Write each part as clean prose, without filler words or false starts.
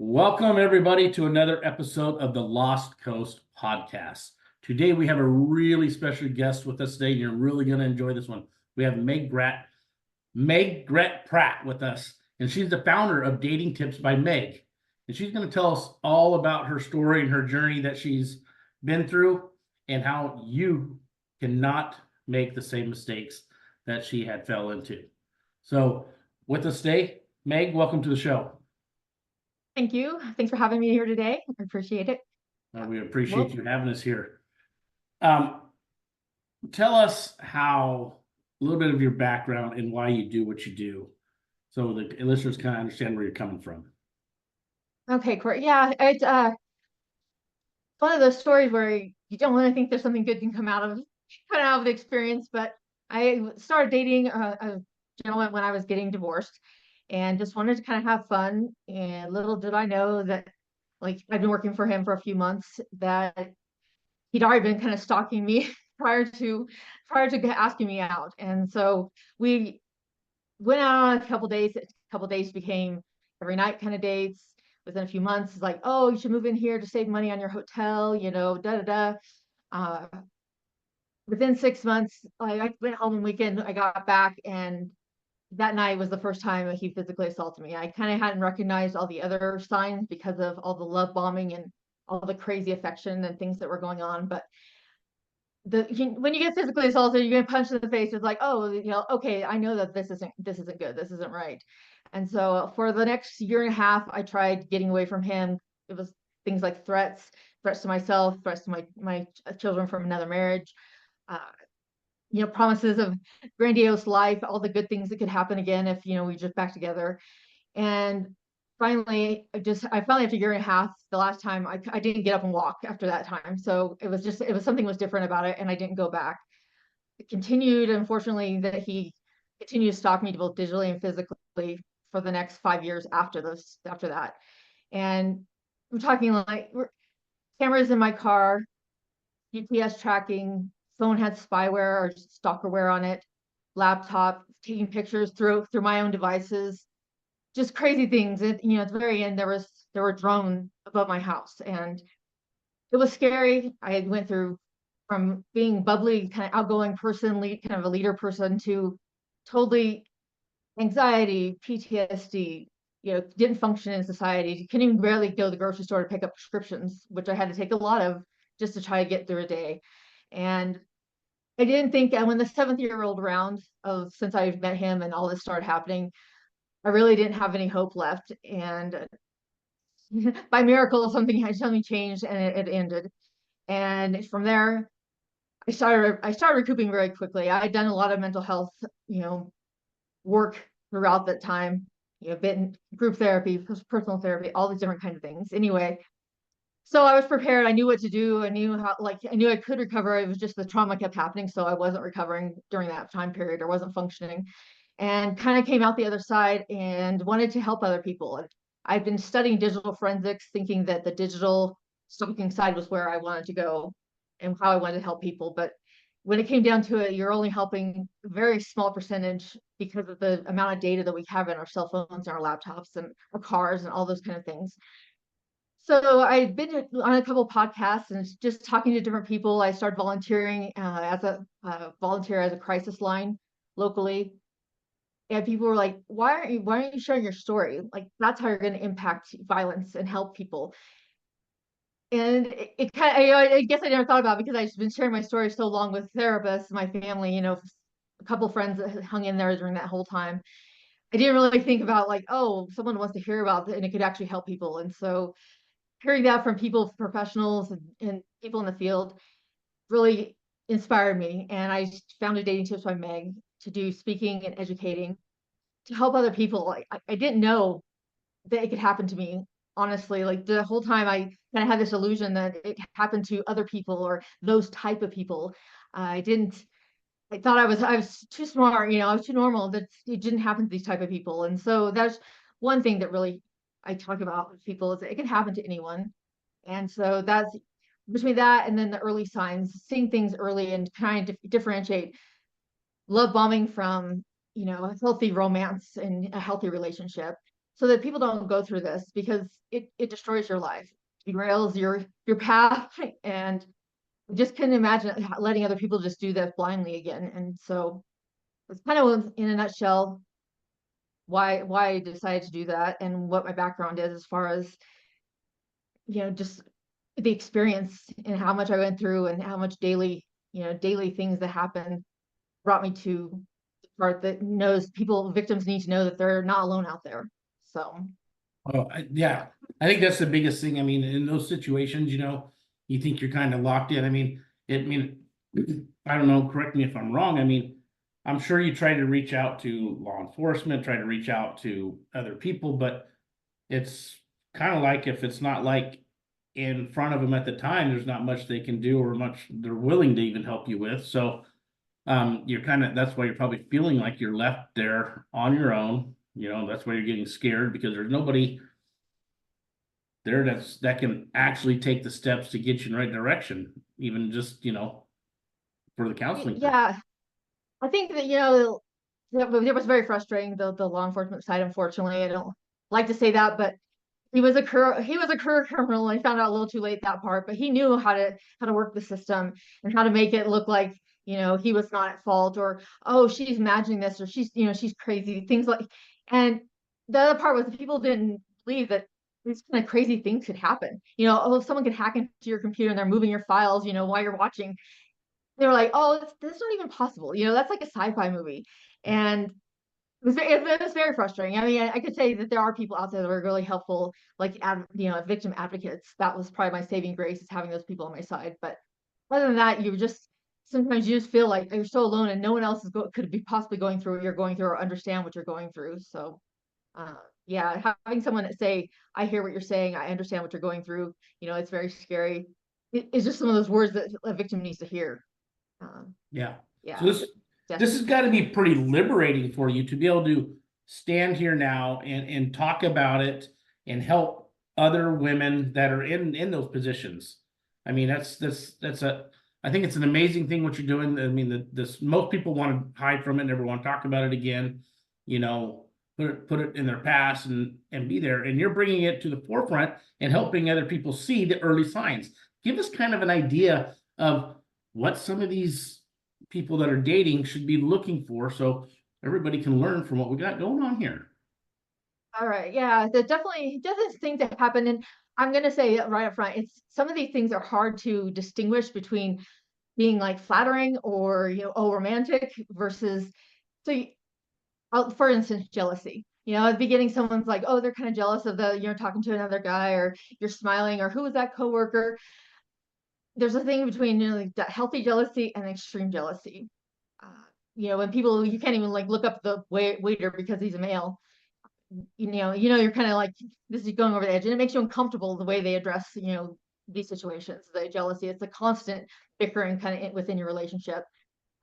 Welcome, everybody, to another episode of the Lost Coast podcast. Today, we have a really special guest with us today. You're really going to enjoy this one. We have Meg Grett-Pratt with us, and she's the founder of Dating Tips by Meg. And she's going to tell us all about her story and her journey that she's been through and how you cannot make the same mistakes that she had fell into. So, with us today, Meg, welcome to the show. Thank you. Thanks for having me here today. I appreciate it. We appreciate you having us here. Tell us a little bit of your background and why you do what you do, so the listeners kind of understand where you're coming from. Okay, great. Yeah, it's one of those stories where you don't want to think there's something good can come out of the experience. But I started dating a gentleman when I was getting divorced, and just wanted to kind of have fun. And little did I know that, like, I'd been working for him for a few months, that he'd already been kind of stalking me prior to asking me out. And so we went out on a couple days. A couple days became every night kind of dates. Within a few months, it's like, oh, you should move in here to save money on your hotel, da da da. Uh, Within 6 months, I went home one weekend. I got back, and that night was the first time he physically assaulted me. I kind of hadn't recognized all the other signs because of all the love bombing and all the crazy affection and things that were going on. But when you get physically assaulted, you get punched in the face. It's like, oh, okay, I know that this isn't good. This isn't right. And so for the next year and a half, I tried getting away from him. It was things like threats to myself, threats to my children from another marriage, uh, promises of grandiose life, all the good things that could happen again if we just back together. And finally, after a year and a half, the last time I didn't get up and walk after that time. So it was something was different about it, and I didn't go back. It continued, unfortunately, that he continued to stalk me both digitally and physically for the next 5 years after that. And we're talking like cameras in my car, GPS tracking, phone had spyware or stalkerware on it, laptop, taking pictures through my own devices, just crazy things. At the very end, there were drones above my house, and it was scary. I went through from being bubbly, kind of outgoing person, kind of a leader person, to totally anxiety, PTSD. Didn't function in society. Couldn't even barely go to the grocery store to pick up prescriptions, which I had to take a lot of just to try to get through a day. And I didn't think, and when the 7th year rolled around of since I met him and all this started happening, I really didn't have any hope left. And by miracle, something changed, and it ended. And from there, I started recouping very quickly. I had done a lot of mental health, work throughout that time. Been group therapy, personal therapy, all these different kinds of things. Anyway, so I was prepared. I knew what to do. I knew I could recover. It was just the trauma kept happening, so I wasn't recovering during that time period, or wasn't functioning, and kind of came out the other side and wanted to help other people. And I've been studying digital forensics, thinking that the digital stalking side was where I wanted to go and how I wanted to help people. But when it came down to it, you're only helping a very small percentage because of the amount of data that we have in our cell phones and our laptops and our cars and all those kind of things. So I've been on a couple of podcasts and just talking to different people. I started volunteering as a volunteer as a crisis line locally, and people were like, why aren't you sharing your story? Like, that's how you're going to impact violence and help people." And it kind of, I guess I never thought about it, because I've been sharing my story so long with therapists, my family, a couple of friends that hung in there during that whole time. I didn't really think about, like, oh, someone wants to hear about it and it could actually help people. And so hearing that from people, professionals, and people in the field, really inspired me. And I founded Dating Tips by Meg to do speaking and educating to help other people. I didn't know that it could happen to me. Honestly, like, the whole time I kind of had this illusion that it happened to other people, or those type of people. I didn't. I thought I was too smart. I was too normal. That it didn't happen to these type of people. And so that's one thing that really I talk about with people, is that it can happen to anyone. And so that's between that and then the early signs, seeing things early and trying to differentiate love bombing from a healthy romance and a healthy relationship. so that people don't go through this, because it destroys your life, derails your path, and just couldn't imagine letting other people just do that blindly again. And so it's kind of in a nutshell why I decided to do that, and what my background is as far as, just the experience and how much I went through and how much daily things that happen brought me to the part that knows victims need to know that they're not alone out there. So Oh, yeah, I think that's the biggest thing. I mean, in those situations, you think you're kind of locked in. I don't know, correct me if I'm wrong. I mean, I'm sure you try to reach out to law enforcement, try to reach out to other people, but it's kind of like, if it's not like in front of them at the time, there's not much they can do or much they're willing to even help you with. So you're that's why you're probably feeling like you're left there on your own. That's why you're getting scared, because there's nobody there that can actually take the steps to get you in the right direction, even just for the counseling. yeah, I think that it was very frustrating, the law enforcement side. Unfortunately, I don't like to say that, but he was a career criminal. I found out a little too late that part, but he knew how to work the system and how to make it look like he was not at fault, or, oh, she's imagining this, or she's crazy, things like. And the other part was, people didn't believe that these kind of crazy things could happen. Oh, someone could hack into your computer and they're moving your files, while you're watching. They were like, oh, that's not even possible. That's like a sci-fi movie. And it was very frustrating. I mean, I could say that there are people out there that are really helpful, like victim advocates. That was probably my saving grace, is having those people on my side. But other than that, sometimes you just feel like you're so alone, and no one else could be possibly going through what you're going through, or understand what you're going through. So, yeah, having someone that say, "I hear what you're saying. I understand what you're going through," it's very scary. It's just some of those words that a victim needs to hear. Yeah. So Yeah, this has definitely. got to be pretty liberating for you to be able to stand here now and talk about it and help other women that are in those positions. I mean, I think it's an amazing thing what you're doing. I mean, this most people want to hide from it, never want to talk about it again. Put it in their past and be there. And you're bringing it to the forefront and helping other people see the early signs. Give us kind of an idea of what some of these people that are dating should be looking for, so everybody can learn from what we got going on here. All right. Yeah, that definitely doesn't things that happen. And I'm gonna say it right up front, it's some of these things are hard to distinguish between being like flattering, or romantic, versus, so for instance, jealousy. At the beginning, someone's like, oh, they're kind of jealous of talking to another guy, or you're smiling, or who was that coworker. There's a thing between like that healthy jealousy and extreme jealousy. Uh, when people, you can't even like look up the waiter because he's a male. You're kind of like, this is going over the edge, and it makes you uncomfortable the way they address these situations. The jealousy, it's a constant bickering kind of within your relationship.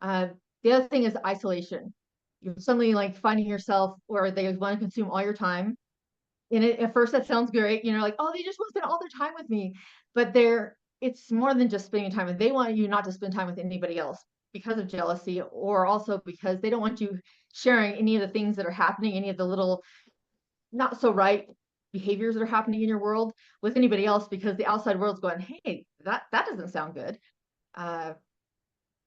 uh the other thing is isolation. You're suddenly like finding yourself where they want to consume all your time. And at first that sounds great, like, oh, they just want to spend all their time with me. But it's more than just spending time, and they want you not to spend time with anybody else because of jealousy, or also because they don't want you sharing any of the things that are happening, any of the little not so right behaviors that are happening in your world with anybody else, because the outside world's going, hey, that doesn't sound good. Uh,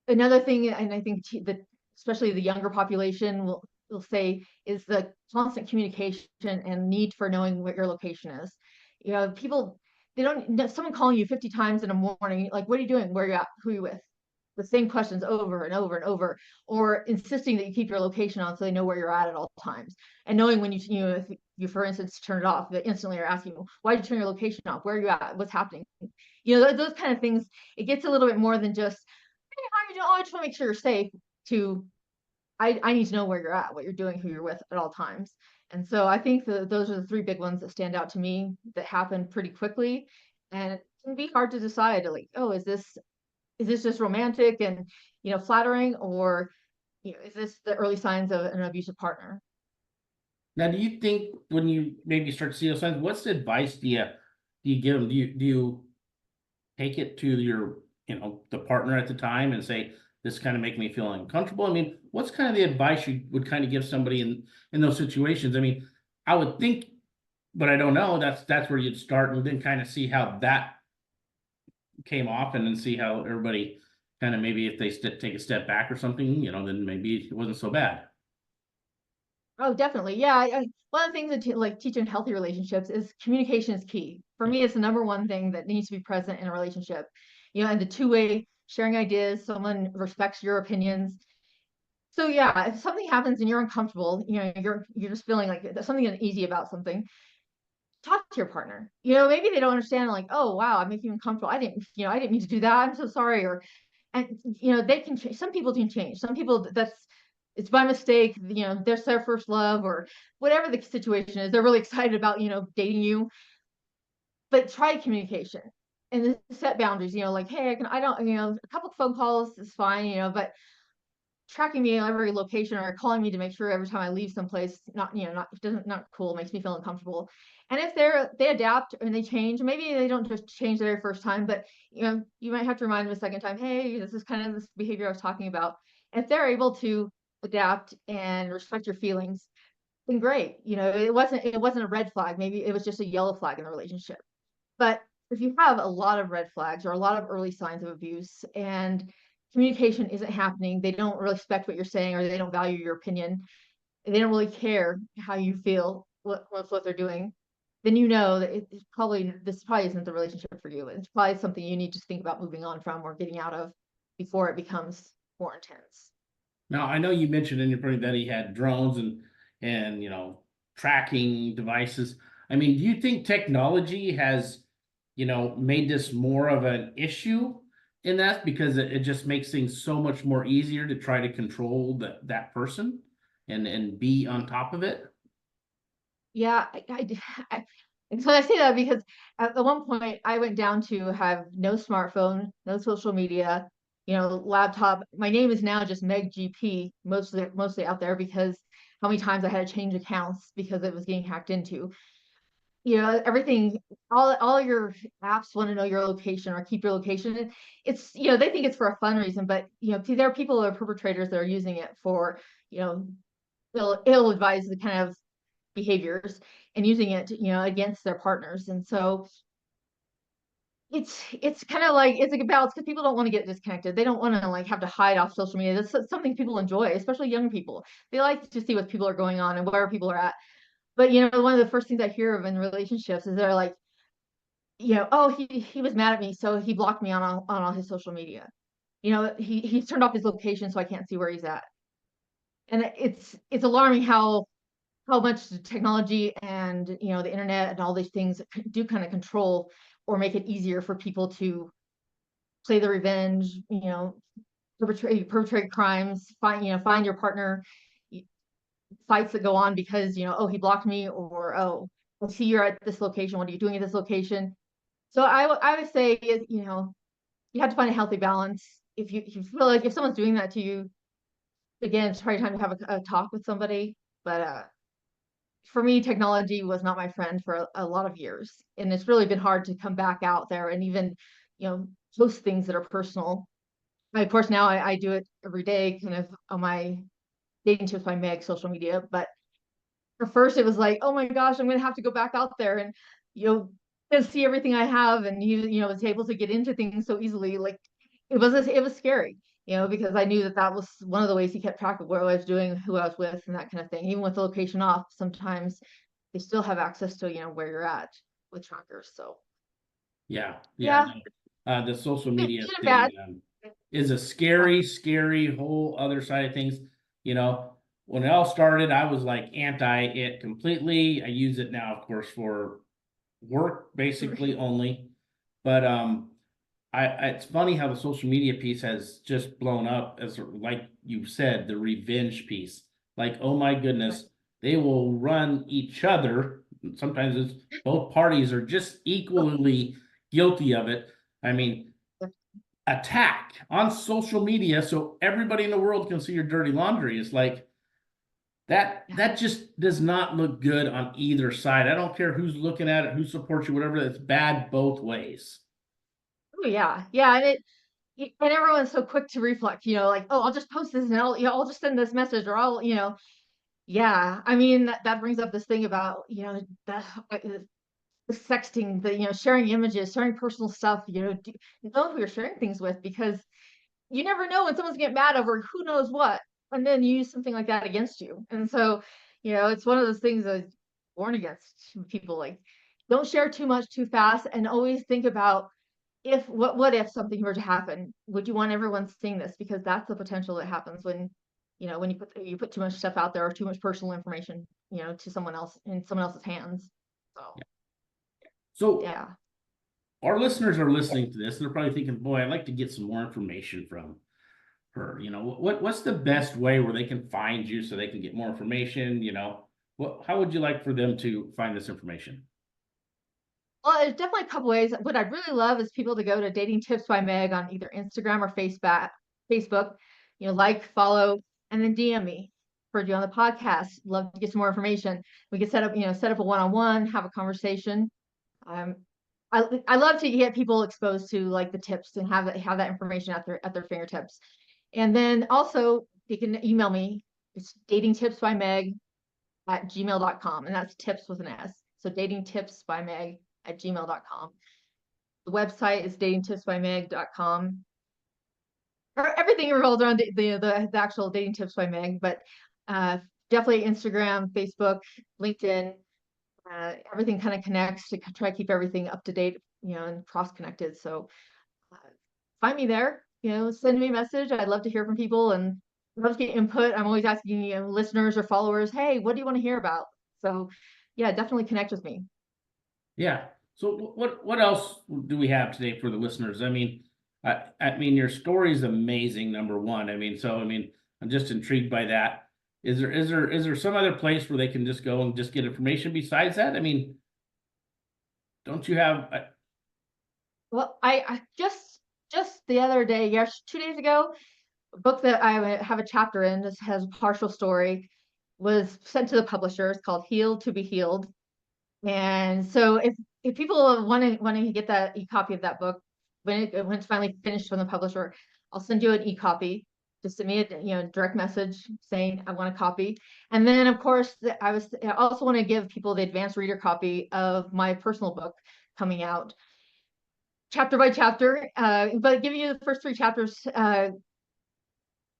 Another thing, and I think that especially the younger population will say, is the constant communication and need for knowing what your location is. People, they don't, someone calling you 50 times in a morning, like, what are you doing? Where are you at? Who are you with? The same questions over and over and over, or insisting that you keep your location on so they know where you're at all times. And knowing when if you, for instance, turn it off, they instantly are asking you, why did you turn your location off? Where are you at? What's happening? Those kind of things. It gets a little bit more than just, hey, how are you doing? Oh, I just want to make sure you're safe. To, I need to know where you're at, what you're doing, who you're with at all times. And so I think those are the three big ones that stand out to me, that happen pretty quickly. And it can be hard to decide, like, oh, is this just romantic and flattering, or is this the early signs of an abusive partner? Now, do you think when you maybe start to see those signs, what's the advice do you give them? Do you take it to your the partner at the time and say, this kind of make me feel uncomfortable? I mean, what's kind of the advice you would kind of give somebody in those situations? I mean, I would think, but I don't know. That's where you'd start and then kind of see how that came off, and then see how everybody kind of, maybe if they take a step back or something, then maybe it wasn't so bad. Oh, definitely. Yeah. One of the things that like teaching healthy relationships is communication is key. For me, it's the number one thing that needs to be present in a relationship. And the two-way sharing ideas, someone respects your opinions. So yeah, if something happens and you're uncomfortable, you're just feeling like there's something uneasy about something, talk to your partner. Maybe they don't understand, like, oh wow, I'm making you uncomfortable. I didn't mean to do that. I'm so sorry. And they can change. Some people can change. Some people it's by mistake, there's their first love or whatever the situation is. They're really excited about, dating you. But try communication and set boundaries, like, hey, I don't, a couple of phone calls is fine, but tracking me every location or calling me to make sure every time I leave someplace, not cool, makes me feel uncomfortable. And if they adapt and they change, maybe they don't just change the very first time, but you might have to remind them a second time, hey, this is kind of this behavior I was talking about. And if they're able to adapt and respect your feelings, then great. It wasn't a red flag. Maybe it was just a yellow flag in the relationship. But if you have a lot of red flags or a lot of early signs of abuse and communication isn't happening, they don't respect what you're saying, or they don't value your opinion, they don't really care how you feel, what they're doing, then that this probably isn't the relationship for you. It's probably something you need to think about moving on from or getting out of before it becomes more intense. Now, I know you mentioned in your point that he had drones and tracking devices. I mean, do you think technology has, made this more of an issue in that, because it just makes things so much more easier to try to control that person and be on top of it? Yeah, and so I say that because at the one point I went down to have no smartphone, no social media, laptop. My name is now just Meg GP, mostly out there because how many times I had to change accounts because it was getting hacked into. Everything, all your apps want to know your location or keep your location. It's, they think it's for a fun reason, but there are people that are perpetrators that are using it for, you know, ill-advised kind of behaviors and using it, against their partners. And so it's kind of like it's like a balance because people don't want to get disconnected. They don't want to like have to hide off social media. That's something people enjoy, especially young people. They like to see what people are going on and where people are at. But one of the first things I hear of in relationships is they're like, oh, he was mad at me, so he blocked me on all his social media. He's turned off his location so I can't see where he's at. And it's alarming how much technology and the internet and all these things do kind of control or make it easier for people to play the revenge, perpetrate crimes, find your partner, fights that go on because oh, he blocked me, or oh, I see you're at this location, what are you doing at this location? So I would say you have to find a healthy balance. If you feel like if someone's doing that to you, again, it's probably time to have a talk with somebody. But for me, technology was not my friend for a lot of years, and it's really been hard to come back out there and even post things that are personal. Of course, now I do it every day, kind of on my dating tips by Meg social media. But at first, it was like, oh my gosh, I'm gonna have to go back out there and you see everything I have, and was able to get into things so easily. Like it was scary, because I knew that was one of the ways he kept track of what I was doing, who I was with, and that kind of thing. Even with the location off, sometimes they still have access to where you're at with trackers. So Yeah, yeah. yeah, The social good, media good and thing bad. is a scary, scary whole other side of things. When it all started, I was like anti it completely. I use it now, of course, for work basically only. But it's funny how the social media piece has just blown up, as like you said, the revenge piece. Like, oh my goodness, they will run each other. Sometimes it's both parties are just equally guilty of it. I mean, attack on social media so everybody in the world can see your dirty laundry. It's like that just does not look good on either side. I don't care who's looking at it, who supports you, whatever. It's bad both ways. Oh yeah, yeah, and everyone's so quick to reflect, like, oh, I'll just post this and I'll just send this message, or I'll Yeah, I mean that brings up this thing about, the sexting, sharing images, sharing personal stuff. Know who you're sharing things with, because you never know when someone's getting mad over who knows what, and then use something like that against you. And so, it's one of those things that I warn against people, like, don't share too much too fast, and always think about, if what if something were to happen, would you want everyone seeing this? Because that's the potential that happens when, when you put too much stuff out there, or too much personal information, to someone else, in someone else's hands. So So yeah. our listeners are listening to this, and they're probably thinking, boy, I'd like to get some more information from her. What's the best way where they can find you so they can get more information? How would you like for them to find this information? Well, there's definitely a couple ways. What I'd really love is people to go to Dating Tips by Meg on either Instagram or Facebook, like, follow, and then DM me. Heard you on the podcast. Love to get some more information. We could set up a one-on-one, have a conversation. Um, I love to get people exposed to, like, the tips, and have that information at their fingertips. And then also you can email me. It's datingtipsbymeg@gmail.com, and that's tips with an S. So datingtipsbymeg@gmail.com. The website is datingtipsbymeg.com. Everything revolves around the actual Dating Tips by Meg, but definitely Instagram, Facebook, LinkedIn. Everything kind of connects to try to keep everything up to date, and cross connected. So uh, find me there. Send me a message. I'd love to hear from people, and love to get input. I'm always asking, listeners or followers, hey, what do you want to hear about? So yeah, definitely connect with me. Yeah. So what else do we have today for the listeners? I mean, your story is amazing. Number one. I'm just intrigued by that. Is there some other place where they can just go and just get information besides that? I mean, don't you have? Well, I just the other day, yes, 2 days ago, a book that I have a chapter in, this has a partial story, was sent to the publisher. It's called Healed to be Healed. And so if people want to get that e-copy of that book, when it's finally finished from the publisher, I'll send you an e-copy. Just send me a direct message saying I want a copy. And then, of course, I also want to give people the advanced reader copy of my personal book coming out, chapter by chapter, but giving you the first 3 chapters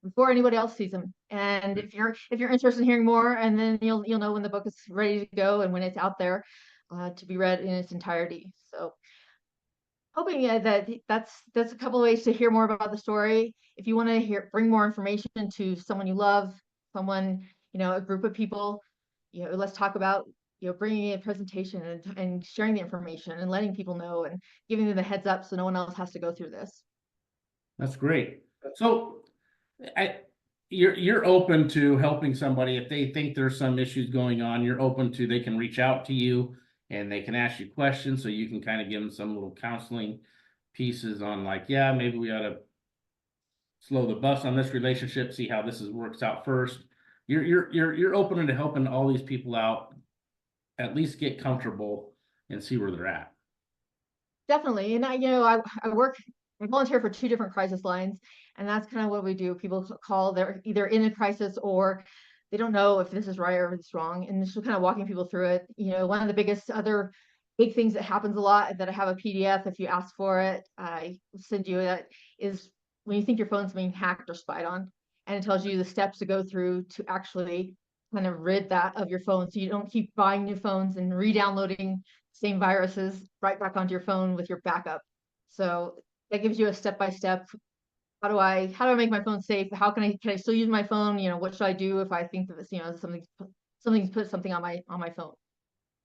before anybody else sees them. And if you're interested in hearing more, and then you'll know when the book is ready to go and when it's out there to be read in its entirety. So hoping that's a couple of ways to hear more about the story. If you want to bring more information to someone you love, someone, a group of people, let's talk about, bringing a presentation, and sharing the information, and letting people know, and giving them the heads up so no one else has to go through this. That's great. So, I, you're open to helping somebody if they think there's some issues going on. You're open to, they can reach out to you and they can ask you questions, so you can kind of give them some little counseling pieces on, like, yeah, maybe we ought to slow the bus on this relationship, see how works out first. You're open to helping all these people out, at least get comfortable and see where they're at. Definitely. And I volunteer for 2 different crisis lines, and that's kind of what we do. People call, they're either in a crisis, or they don't know if this is right or if it's wrong. And just kind of walking people through it. One of the biggest other big things that happens a lot, that I have a PDF, if you ask for it, I send you that, is when you think your phone's being hacked or spied on, and it tells you the steps to go through to actually kind of rid that of your phone, so you don't keep buying new phones and re-downloading same viruses right back onto your phone with your backup. So that gives you a step by step. How do I make my phone safe? Can I still use my phone? What should I do if I think that this, something's put something on my phone?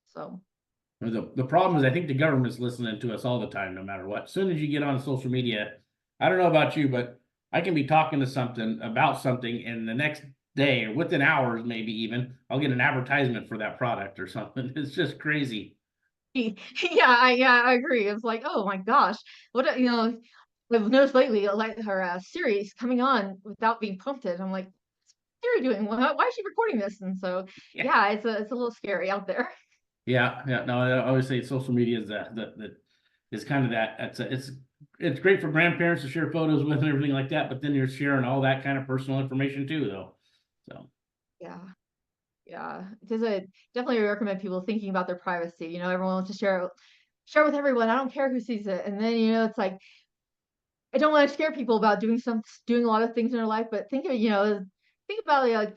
So The problem is, I think the government's listening to us all the time, no matter what. As soon as you get on social media, I don't know about you, but I can be talking to something about something, and the next day, or within hours, maybe even, I'll get an advertisement for that product or something. It's just crazy. yeah, I agree. It's like, oh my gosh, I've noticed lately, like, her series coming on without being prompted. I'm like, what's Siri doing? Why is she recording this? And so Yeah. yeah, it's a little scary out there. Yeah, yeah. No, I always say social media is that is kind of that. It's great for grandparents to share photos with and everything like that, but then you're sharing all that kind of personal information too, though. So Yeah. Yeah, because I definitely recommend people thinking about their privacy. Everyone wants to share with everyone. I don't care who sees it. And then, it's like, I don't want to scare people about doing a lot of things in their life, but think about like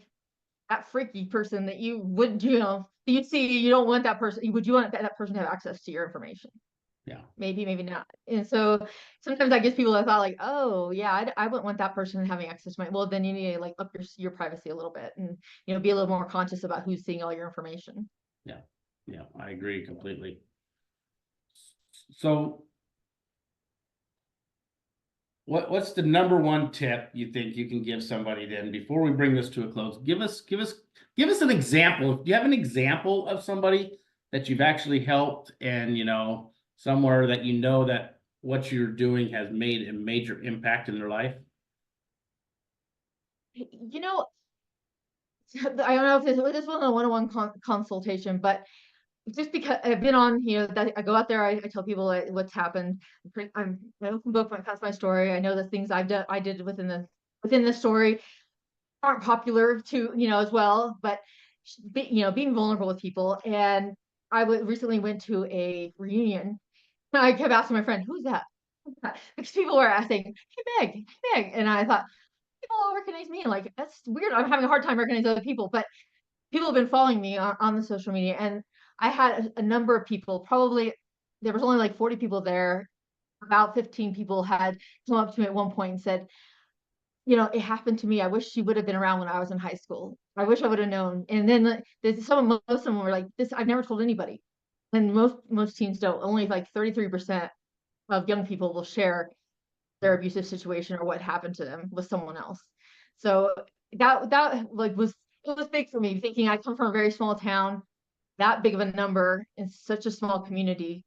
that freaky person that you would, that you see, you don't want that person. Would you want that person to have access to your information? Yeah. Maybe, maybe not. And so sometimes I guess people have thought like, oh yeah, I wouldn't want that person having access to my, well, then you need to like up your privacy a little bit and, be a little more conscious about who's seeing all your information. Yeah. Yeah. I agree completely. So what's the number one tip you think you can give somebody then before we bring this to a close? Give us an example. Do you have an example of somebody that you've actually helped and somewhere that that what you're doing has made a major impact in their life? You know, I don't know if this wasn't a one-on-one consultation, but just because I've been on, that I go out there, I tell people what's happened. I open book when I pass my story. I know the things I did within the story aren't popular to, as well, but being vulnerable with people. And recently went to a reunion. And I kept asking my friend, "Who's that?" Because people were asking, hey Meg," and I thought people all recognize me. Like that's weird. I'm having a hard time recognizing other people, but people have been following me on the social media, and I had a number of people. Probably there was only like 40 people there. About 15 people had come up to me at one point and said, it happened to me. I wish she would have been around when I was in high school. I wish I would have known. And then most of them were like, this, I've never told anybody. And most teens don't. Only like 33% of young people will share their abusive situation or what happened to them with someone else. So that like it was big for me, thinking I come from a very small town, that big of a number in such a small community.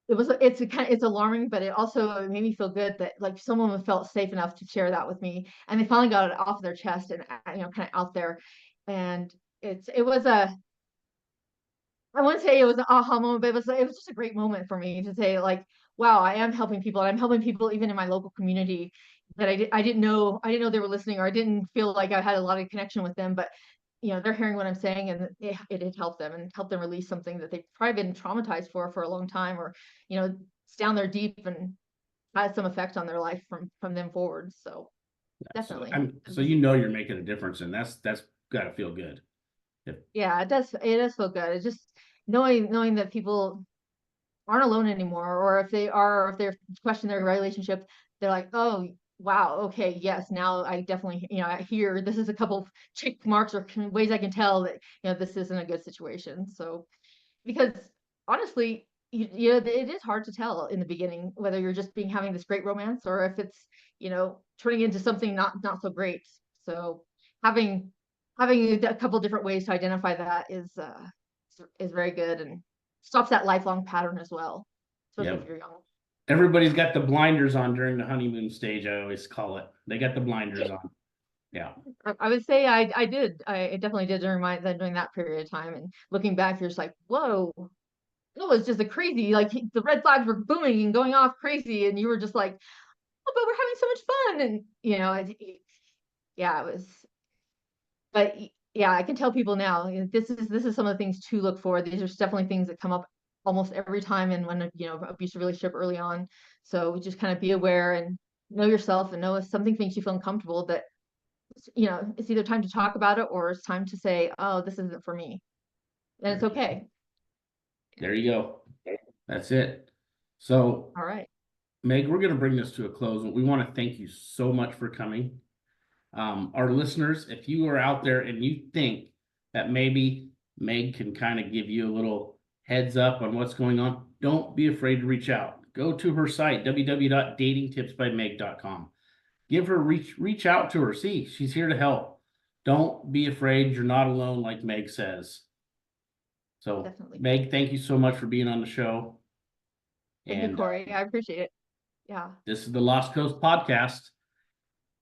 It's alarming, but it also made me feel good that like someone felt safe enough to share that with me, and they finally got it off their chest and kind of out there. And it was I wouldn't say it was an aha moment, but it was just a great moment for me to say like, wow, I am helping people. And I'm helping people even in my local community that I didn't know they were listening, or I didn't feel like I had a lot of connection with them, but they're hearing what I'm saying, and it had helped them and helped them release something that they've probably been traumatized for a long time, or it's down there deep and had some effect on their life from them forward. So So definitely. so you're making a difference, and that's got to feel good. Yeah, it does feel good. It's just knowing that people aren't alone anymore, or if they are, or if they're questioning their relationship, they're like, oh wow, okay, yes, now I definitely, I hear this is a couple check marks or ways I can tell that this isn't a good situation. So because honestly, it is hard to tell in the beginning whether you're just having this great romance, or if it's turning into something not so great. So having a couple different ways to identify that is very good, and stops that lifelong pattern as well, especially Yeah. if you're young. Everybody's got the blinders on during the honeymoon stage, I always call it. They got the blinders on. Yeah. I would say I did. I definitely did during that period of time. And looking back, you're just like, whoa, it was just a crazy, like the red flags were booming and going off crazy, and you were just like, oh, but we're having so much fun, and yeah, it was. But yeah, I can tell people now, this is some of the things to look for. These are definitely things that come up almost every time, and when abusive relationship early on. So just kind of be aware and know yourself, and know if something makes you feel uncomfortable, that it's either time to talk about it, or it's time to say, oh, this isn't for me, and it's okay. There you go. That's it. So, All right. Meg, we're going to bring this to a close. We want to thank you so much for coming. Our listeners, if you are out there and you think that maybe Meg can kind of give you a little heads up on what's going on, don't be afraid to reach out. Go to her site, www.datingtipsbymeg.com. Give her reach out to her. See, she's here to help. Don't be afraid. You're not alone, like Meg says. So, Definitely. Meg, thank you so much for being on the show. Thank you, Corey. I appreciate it. Yeah. This is the Lost Coast Podcast,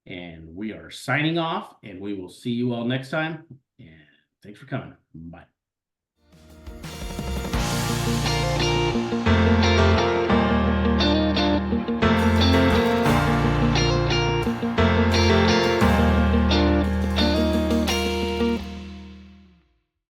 and we are signing off, and we will see you all next time. And thanks for coming. Bye.